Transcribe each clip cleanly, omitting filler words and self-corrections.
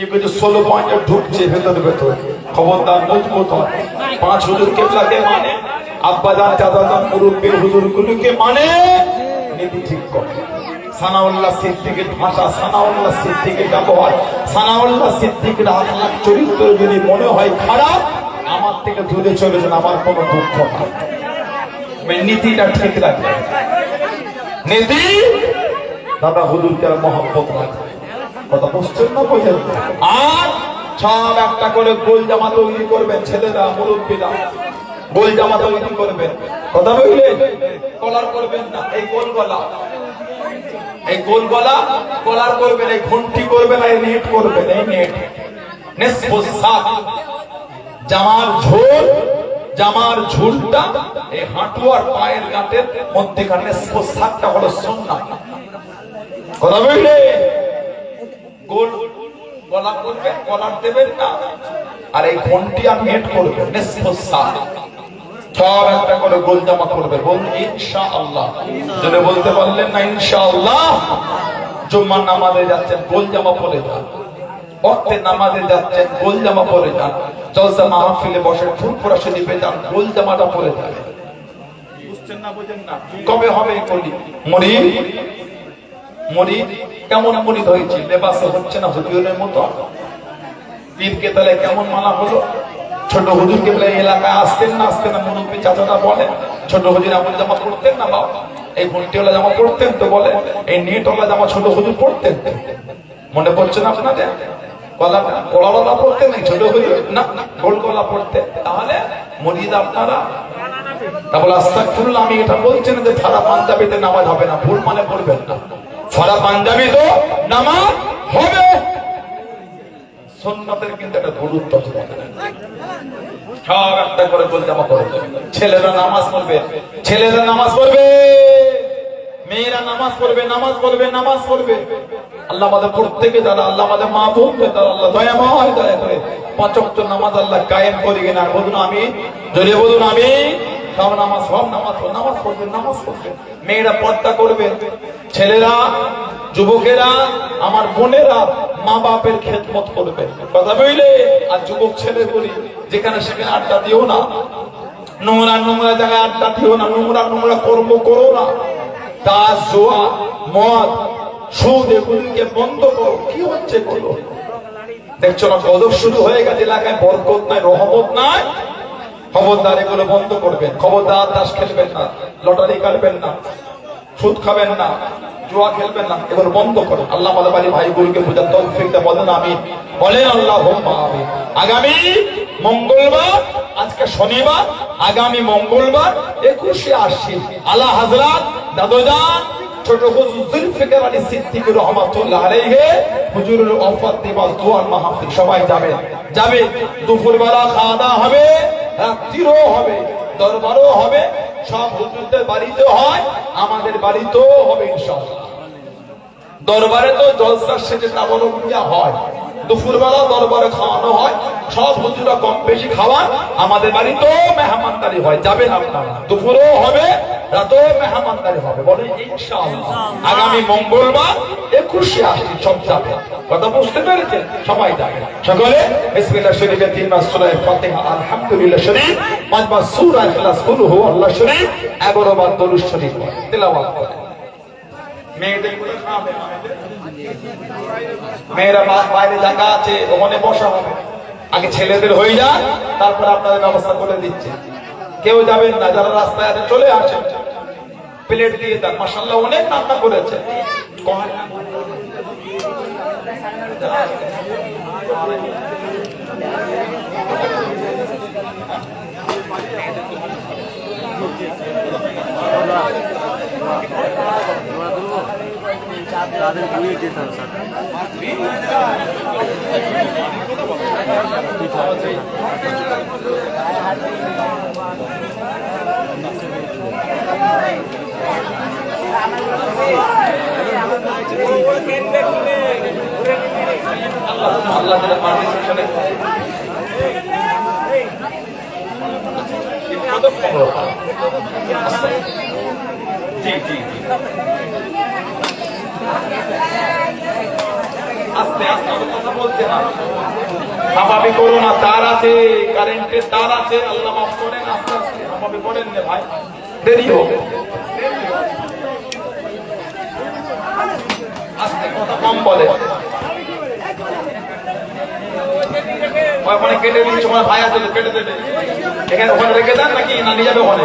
কি কিছু 16 পয়েন্টে ঢুকছে ভেতরে ভেতর। খবরদার মজবুত হয়। 5 হুজুর কেবলাকে মানে, আব্বাজান চাচাজান মুরব্বী হুজুরগুলোকে মানে, নীতি ঠিক করে। সানাউল্লাহ সিদ্দিকের ভাষা, সানাউল্লাহ সিদ্দিকের ব্যবহার, সানাউল্লাহ সিদ্দিকের আখলাক চরিত্র যদি মনে হয় খারাপ, আমার থেকে দূরে চলে যান, আমার কোনো দুঃখ নাই। নীতিটা ঠিক রাখবে। নীতি দাদা হুজুরকে মহব্বত রাখবে। কথা বুঝছেন না? বোঝেন? আর সব একটা করে গোল জামা তৈরি করবেন ছেলেরা, মুরব্বীরা গোল জামা তৈরি করবেন। কথা বুঝলেন? কলার করবেন না, এই গোল গলা, এই গোল গলা কলার করবেন, এই ঘন্টি করবেন, এই নেট করবেন, এই নেট জামার ঝোল, জামার ঝুলটা এই হাঁটু আর পায়ের গাঁটের মধ্যেখানে পোশাকটা হলো সুন্নাত। কথা বুঝলে? গোল গলা করবেন, কলার দেবেন না, আর এই ঘন্টি আর নেট করবেন, পোশাক সব একটা করে গোল জামা করবে। বলুন ইনশাআল্লাহ। যদি বলতে পারলেন না ইনশাআল্লাহ। জুম্মার নামাজে যাচ্ছেন গোল জামা পরে যান, ওয়াক্তের নামাজে যাচ্ছেন গোল জামা পরে যান, জলসা মাহফিলে বসে ফুরফুরা শরীফে যান, গোল জামাটা পরে যান। বুঝছেন না? বুঝেন না? কবে হবে কলি মুরিদ? মুরিদ কেমন মুরিদ হয়েছে? লেবাসে হচ্ছে না হুজুরের মতো? পীরকে তাহলে কেমন মানা হলো? ছোট হুজুরকে বলে এলাকায় আসতেন না, আসতেন না, মুরব্বী চাচাটা বলে ছোট হুজুর এমন জামা পড়তেন না বাবা, এই ঘন্টিওয়ালা জামা পড়তেন তো? বলে এই নেটওয়ালা জামা ছোট হুজুর পড়তেন? মনে পড়ছে না আপনাদের? কলাওয়ালা পড়তেন নাই ছোট হুজুর? না, গোল গলা পড়তেন। তাহলে মুরিদ আপনারা? তাহলে আস্তাগফিরুল্লাহ, আমি এটা বলছেন যে ফারা পাঞ্জাবিতে নামাজ হবে না, ভুল মানে পড়বেন না। ফারা পাঞ্জাবি তো নামাজ হবে, সুন্নাতের কিন্তু একটা গুরুত্ব আছে। সব একটা করে গোল জামা করবে। ছেলেরা নামাজ পড়বে, ছেলেরা নামাজ পড়বে, মেয়েরা নামাজ পড়বে, নামাজ পড়বে, নামাজ পড়বে। আল্লাহ আমাদের প্রত্যেকে যারা, আল্লাহ আমাদের মা বোনকে তারা আল্লাহ দয়াময় দয়া করে 5 ওয়াক্ত নামাজ আল্লাহ কায়েম করে কিনা। বলুন আমি, জোরে বলুন আমি। সব নামাজ, সব নামাজ, নামাজ পড়বে, নামাজ পড়বে। মেয়েরা পর্দা করবে, ছেলেরা, যুবকেরা, আমার বোনেরা মা বাপের খেদমত করবে। কথা বুঝলে? আর যুবক ছেলে বলি, যেখানে সেখানে আড্ডা দিও না, নোংরা নোংরা জায়গায় আড্ডা দিও না, নোংরা নোংরা কর্ম করো না। তাস, জুয়া, মদ, সুদ এগুলিকে বন্ধ করো। কি হচ্ছে বলো? দেখছো না গজব শুরু হয়ে গেছে এলাকায়, বরকত নাই, রহমত নাই। খবরদার এগুলো বন্ধ করবেন। খবরদার তাস খেলবেন না, লটারি কাটবেন না, সুদ খাবেন না, জুয়া খেলবেন না, এগুলো বন্ধ করেন। আল্লাহ আমাদের বাড়ি ভাইগুলোকে বোঝার তৌফিক দেন। বলেন আমিন, বলেন আল্লাহুম্মা আমিন। আগামী মঙ্গলবার, আজকে শনিবার, আগামী মঙ্গলবার 21শে আশ্বিন আলা হযরত দাদোজান ছোট হুজুর জুলফিকার আলী সিদ্দিকী রাহমাতুল্লাহ আলাইহি হুজুরের ওফাত দিবস দোয়ার মাহফিল সবাই যাবেন। যাবে দুপুরবেলা খাওয়া দাওয়া হবে, রাত্রিও হবে, দরবারও হবে। সব হুজুরদের বাড়িতে হয়, আমাদের বাড়িতেও হবে ইনশাআল্লাহ। দরবারে তো জলসা সেজে তাবরক দেওয়া হয়, দুপুরবেলা দরবারে খাওয়ানো হয়। সব হুজুরা কম বেশি খাওয়ান, আমাদের বাড়িতেও মেহমানদারি হয়। যাবেন আপনারা, দুপুরেও হবে, রাতেও মেহমানদারি হবে। বলে ইনশাআল্লাহ আগামী মঙ্গলবার 21শে আশ্বিন সব যাবে। কথা বুঝতে পেরেছেন? সবাই যাবে। সকলে বিসমিল্লাহ শরীফে 3 বার সূরা ফাতিহা, আলহামদুলিল্লাহ শরীফ 5 বার সূরা ইখলাস, কুল হু আল্লাহ শরীফ 11 বার দরুদ শরীফ তেলাওয়াত করে। মেয়েদের গুলো খাবে, মেয়েরা বাইরে জায়গা আছে, ওখানে বসা হবে। আগে ছেলেদের হয়ে যান, তারপর আপনাদের ব্যবস্থা করে দিচ্ছে। কেউ যাবেন না, যারা রাস্তায় আছে চলে আসেন, প্লেট দিয়ে দেন। মাশাআল্লাহ অনেক রান্না করেছে। তাদের বুঝিয়ে দিতাম স্যার। আল্লাহ পারমিশনে জি জি জি আস্তে আস্তে কথা বলতে না, হামাবি করো না, তার আছে, কারেন্টের তার আছে, আল্লাহ মাফ করেন, আস্তে আস্তে হামাবি করেন না ভাই, দেরি হবে, আস্তে কথা কম বলে। ওখানে কেটে দিচ্ছে, ওখানে ভাই আছে কেটে দেবে, এখানে ওখানে রেখে দেন নাকি না নিয়ে যাবে ওখানে?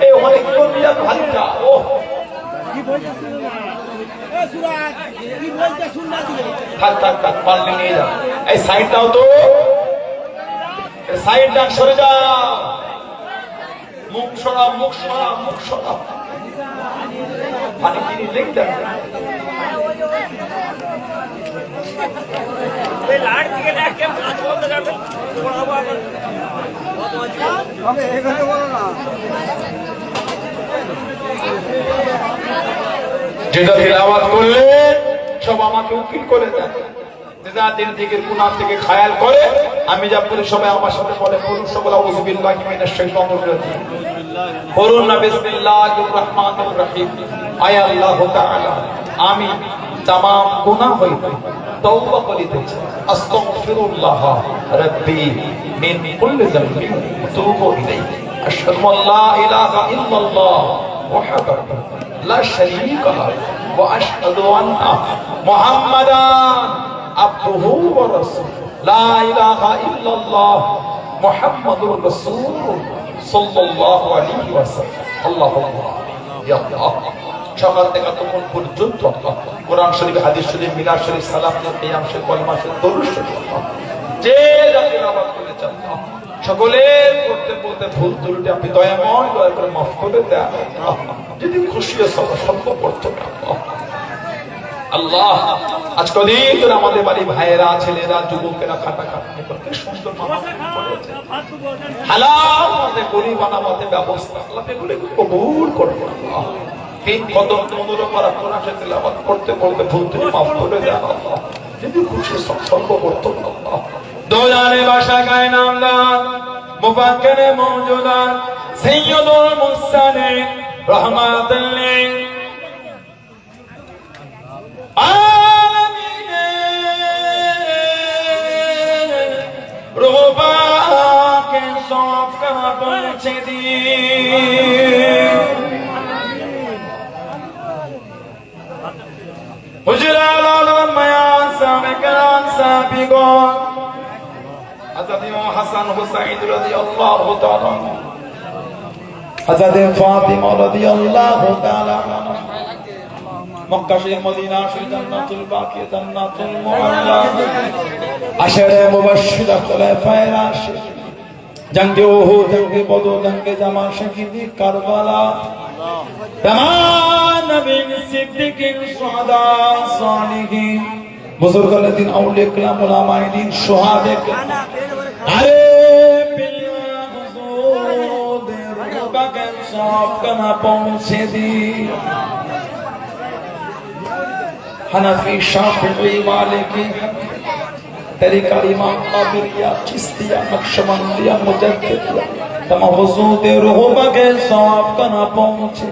এই ওখানে কি করে নিয়ে যাবে ভাইটা? ও থাক থাক থাক, পারলে নিয়ে যাও। এই সাইড দাও তো, সাইড ডাক, সরে যাও, মুখ সরাও, মুখ সরাও, মুখ সরাও, মানে কি লিখতে যেটা তিলাওয়াত করলে সব আমাকে উকিল করে দেয়, যেটা দিন থেকে গুনাহ থেকে খায়াল করে, আমি যা বলি সবাই আমার সাথে বলে বলুন সকল আউযু বিল্লাহি মিনাশ শাইতানির রাজিম, বলুন না বিসমিল্লাহির রহমানির রহিম। আয় আল্লাহ তাআলা, আমি तमाम गुनाह হইতে তওবা করিতেছি, আস্তাগফিরুল্লাহ রাব্বি মিন কুল্লি যামবিন ওয়া তুবু ইলাইহি, আশহাদু আল লা ইলাহা ইল্লাল্লাহ ওয়াহদাহু লা শারীকা লাহু ওয়া আশহাদু আন্না মুহাম্মাদান আবদুহু ওয়া রাসূলুহু, লা ইলাহা ইল্লাল্লাহ মুহাম্মাদুর রাসূলুল্লাহ সাল্লাল্লাহু আলাইহি ওয়াসাল্লাম। আল্লাহুম্মা ইয়া আল্লাহ, সকাল থেকে তখন পর্যন্ত কোরআন শরীফ, হাদিস শরীফ, মিলাদ শরীফ, সালাত শরীফ, কিয়াম শরীফ, কলমা শরীফ, দরুদ শরীফ, যে যাকে নামাজ পড়তে চান সকলের করতে বলতে ভুল ত্রুটি আপনি দয়াময় দয়া করে মাফ করে দেন, যদি খুশি সব করতে আল্লাহ। আজ কদিন ধরে আমাদের বাড়ি ভাইয়েরা, ছেলেরা, যুবকেরা খাটাখাটনি করতে সুন্দর করেছে, হালাল মতে গরিব বানাতে ব্যবস্থা, আল্লাহ এগুলো কবুল করবে। তিন কদম মনোরমারা কোরআন শরীফ তেলাওয়াত করতে করতে ভুল ত্রুটি মাফ করে দেন আল্লাহ, যদি খুশি সব করতে আল্লাহ। দোজানে বাসা গায় নামদার মুফাক্কিরে মওজুদাত সাইয়্যিদুল মুরসালিন রাহমাতুল লিল আলামিন, রুবা কে সব কা পৌঁছে দিয়ে হুজুরা আলাল মায়ান সামিকান সাবিগান হযরত ইমাম হাসান হুসাইন রাদিয়াল্লাহু তাআলা, হযরত ফাতিমা রাদিয়াল্লাহু তাআলা, মক্কা শরীফ, মদিনা শরীফ, জান্নাতুল বাকি, জান্নাতুল মুআল্লা, আশারে মুবাশশিরা, খোলাফায়ে রাশিদিন, জঙ্গে উহুদ, জঙ্গে বদর, জঙ্গে জামাল, শহীদি কারবালা, तमाम नबी, सिद्दीकीन, शुहदा, सालिहीन, बुजुर्गान दिन, औलिया किराम, उलमाए दिन, शुहादे, अरे पिया हुजूर दे रुबा के सब कना पहुंचे दी, हनफी, शाफिई, मालिकी, तरीका इमाम कादिरिया, चिश्तिया, नक्शबंदिया, मुजद्दिदिया, तमाम हुजूर दे रुबा के सब कना पहुंचे।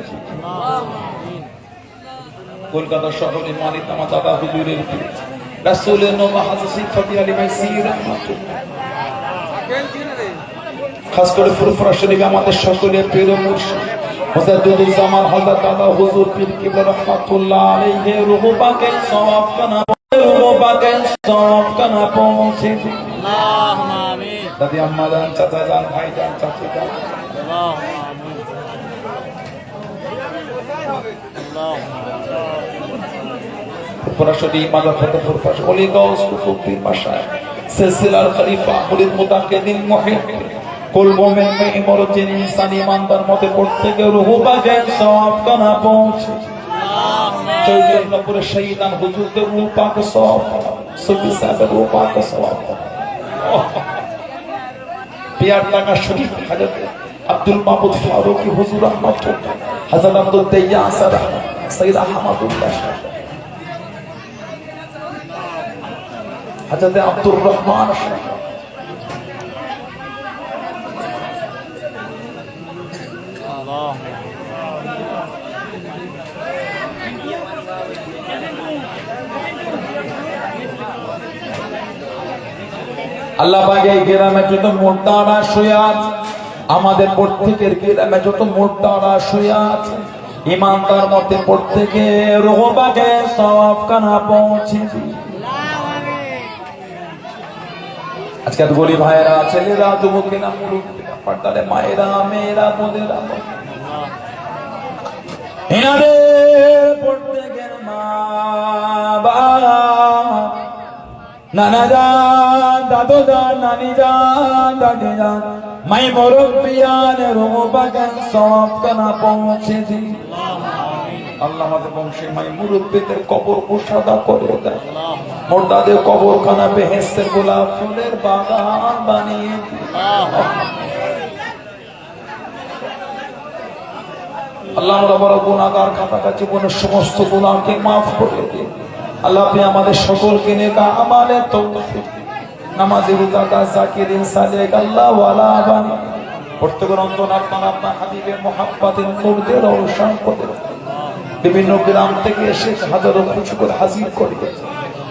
কলকাতা শহরে মানিক আমার দাদা হুজুরের রাসূলের নওয়া হযরত সিফাতি আলী ভাই সির খাস করে ফুরফুরা শরীফ আমাদের সকলের প্রিয় মুর্শিদ হযরত দুদুল জামান হযরত দাদা হুজুর পীর কিবলা রাহমাতুল্লাহ আলাইহি রূহ পাকে সওয়াব কানা, রূহ পাকে সওয়াব কানা পৌঁছে আল্লাহুম্মা আমিন। দাদি আম্মা জান, চাচা জান, ভাই জান, চাচি জান, আল্লাহুম্মা আমিন, আল্লাহুম্মা পরাশরী মাদার ফতেপুর পাশ ওলি গাউস কুতুব পীর মাশায়েখ সিলসিলার খলিফা মুরিদ মুতাকিদিন মুহিব কুল মুমিন মে ইমরতিন ইনসানি ইমানদার মতে পড়তে গিয়ে রূহ পাকে সওয়াব কানা পৌঁছে আল্লাহুম্মা চৌধুরীপুরে শহীদান হুজুর দে রূহ পাকে সওয়াব সুফি সাহেব রূহ পাকে সওয়াব পিয়ার টাকা শরীফ হযরত আব্দুল মাহমুদ ফারুকি হুজুর রহমাতুল্লাহ, হযরত আব্দুল দাইয়াস সৈয়দ আহমদুল্লাহ, হযরত আব্দুর রহমান, আল্লাহ পাক এই গ্রামে যত মোর্তারা শুয়ে আছে, আমাদের প্রত্যেকের গ্রামে যত মোর্তারা শুয়ে আছে, ইমানদার মতে প্রত্যেকের রোহবাগে সওয়াব কানা পৌঁছে দিই। আজকে গরিব ভাইয়েরা, ছেলেরা, যুবকেরা, মুরব্বীরা, পর্দারে মায়েরা, মেয়েরা, বোনেরা, এনাদের প্রত্যেকের মা বাবা, নানা যান, দাদু যান, নানি যান, দাদি যান, মাই মুরব্বিয়ান রোহবাগে সওয়াব কানা পৌঁছে দিই। আল্লাহ আমাদের বংশের মাই মুরব্বীদের কবর কুশাদা করে দেয়, মুর্দাদের কবরখানা বেহেশতের গোলাপ ফুলের বাগান বানিয়ে দিই। আল্লাহ আমরা বড় গুনাহগার, খাতা জীবনের সমস্ত গুনাহকে মাফ করে দিন। আল্লাহ আপনি আমাদের সকলকে নেক আমালে তৌফিক, নামাজি, রোজা, যাকিরিন, সালেক, আল্লাহ ওয়ালা বানান। প্রত্যেকের অন্তর আপনার হাবিবের মুহাব্বতের নূর দিয়ে রওশন করে। বিভিন্ন গ্রাম থেকে এসে হাজারো খুশি করে হাজির করে,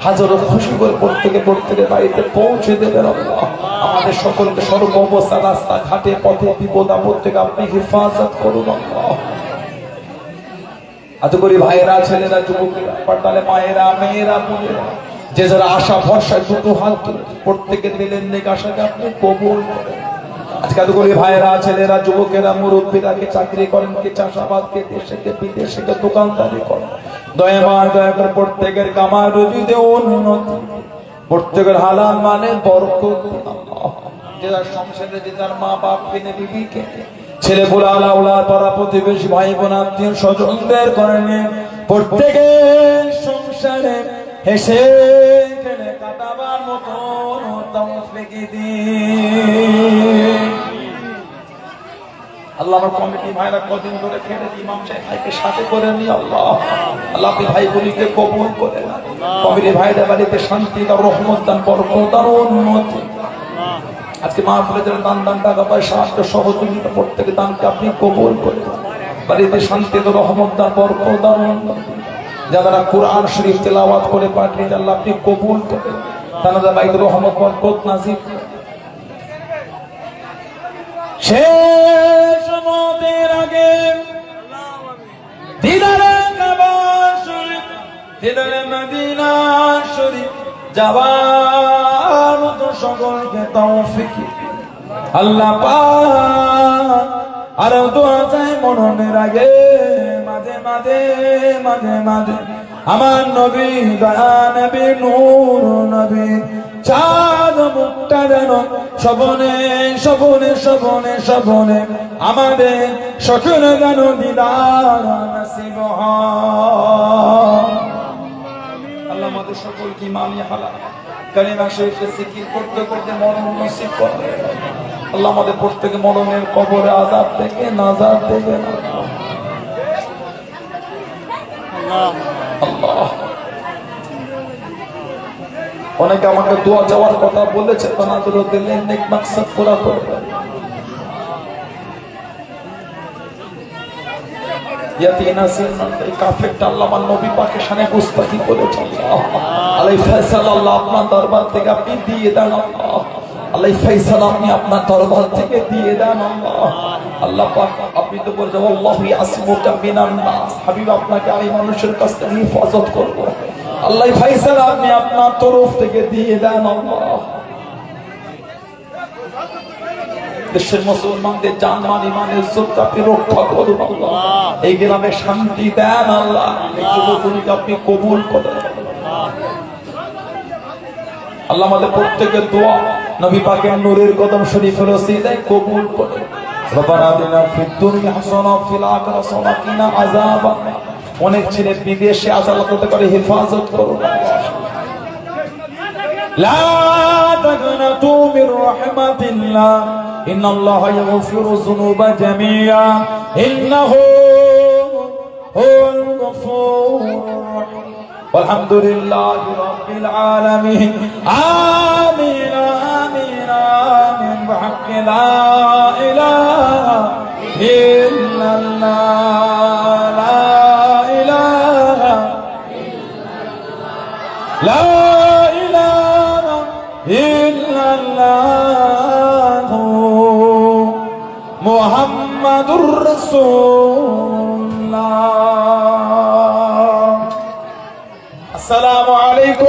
হাজারো খুশি করে প্রত্যেকের বাড়িতে পৌঁছে দেবেন। আল্লাহ আমাদের সকলকে সর্ব অবস্থা, রাস্তা ঘাটে, পথে, বিপদ আপদ থেকে আপনি হেফাজত করুন। আল্লাহ এত করি ভাইয়েরা, ছেলেরা, যুবকেরা, পর্দালে মায়েরা, মেয়েরা, বোনেরা, যে যারা আশা ভরসা দুটো হাত তুলে প্রত্যেকের দিলেন নেক আশাকে আপনি কবুল করেন। আজকে এত করি ভাইয়েরা, ছেলেরা, যুবকেরা, মুরব্বীরা, কে চাকরি করেন, কে চাষাবাদ, কে দেশে, কে বিদেশে, কে দোকানদারি করেন, দয়াময় দয়া করে প্রত্যেকের কামাই রুজিতে উন্নতি, প্রত্যেকের হালাল মানে বরকত। যে যার সংসারে, যে যার মা বাপ কেনে, বিবি কেনে, ছেলে পুলা, আলাউলা, পাড়া প্রতিবেশী, ভাই বোন, আত্মীয় স্বজনদের করেন, প্রত্যেকের সংসারে হেসে খেলে কাটাবার মতন তৌফিক দিন। আল্লাহ আমার কমিটি ভাইরা কদিন ধরে খেলে ইমাম সাহেব ভাইকে সাথে করে নি। আল্লাহ আল্লাহ আপনি ভাইগুলিকে কবুল করে না, কমিটি ভাইদের বাড়িতে শান্তি দাও, রহমত দান, বরকত দাও, উন্নতি। আজকে মাহফিলে যারা দান টাকা পয়সা সহযোগিতা, প্রত্যেকে দানকে আপনি কবুল করে, বাড়িতে শান্তি দাও, রহমত দান, বরকত দাও, উন্নতি। যারা কোরআন শরীফ তেলাওয়াত করে পাঠিয়ে আল্লাহ আপনি কবুল করে, তাদের বাড়িতে রহমত বরকত নাজিল করে। শেষ মতের আগে দিদারে কাবা শরীফ, দিদারে মদিনা শরীফ যাবার মতো সকলকে তৌফিক আল্লাহ পাক। আর দোয়া চাই মরণের আগে মাঝে মাঝে মাঝে মাঝে আমার নবী, দয়া নবী, নূর নবী, চাঁদ মুখটা যেন শোভনে শোভনে শোভনে শোভনে আমাদের সকল যেন দিদার নসিব হয়। আল্লাহ আমাদের সকলকে ইমানি হালাল কালিমা শরীফে জিকির করতে করতে মরণ নসিব করে। আল্লাহ আমাদের প্রত্যেকে মরণের কবরে আযাব থেকে নাজাত দেবেন। আল্লাহ অনেকে আমাকে দোয়া চাওয়ার কথা বলেছে, তানাদের দিলেন নেক মাকসাদ পুরা করবে। ইয়াতিনা সিনন এই কাফেরটা আল্লাহ আমার নবী পাকের শানে গুস্তাখি করেছে। আল্লাহ আলাই ফয়সালা আল্লাহ আপনার দরবার থেকে আপনি দিয়ে দেন। আল্লাহ আলাই ফয়সালা আপনি আপনার দরবার থেকে দিয়ে দেন। আল্লাহ আল্লাহ পাক আপনি তো বলেছেন আল্লাহু ইয়াসমুকা মিনান নাস, হাবিব আপনাকে আমি মানুষের কাছ থেকে হেফাজত করব। আল্লাহ ফয়সালা আপনি আপনার তরফ থেকে দিয়ে দেন। আল্লাহ দেশের মুসলমানদের জানমাল ইমান ইজ্জত আপনি রক্ষা করুন। আল্লাহ এই গ্রামে শান্তি দেন। আল্লাহ এই যুবককে আপনি কবুল করেন। আল্লাহ আমাদের প্রত্যেকের দোয়া নবী পাকের নূরের কদম শরীফের ওসিলায় কবুল করেন। রব্বানা আতিনা ফিদ দুনিয়া হাসানাহ ওয়া ফিল আখিরাতি হাসানাহ ওয়া কিনা আযাবান। অনেক ছেলে বিদেশে আছে, আল্লাহ করতে করে হেফাজত করুন। লা তাকনাতু মির রাহমাতিল্লাহ ইন্নাল্লাহা ইয়াগফিরু যুনুবা জামিআ ইন্নাহু হুয়াল গফুরুর রাহিম। আলহামদুলিল্লাহি রাব্বিল আলামিন। আমিন আমিন আমিন বিহাক্কি লা ইলাহা ইল্লাল্লাহ, লা ইলাহা ইল্লাল্লাহ, লা ইলাহা ইল্লাল্লাহু মুহাম্মাদুর রাসূলুল্লাহ। আসসালামু আলাইকুম।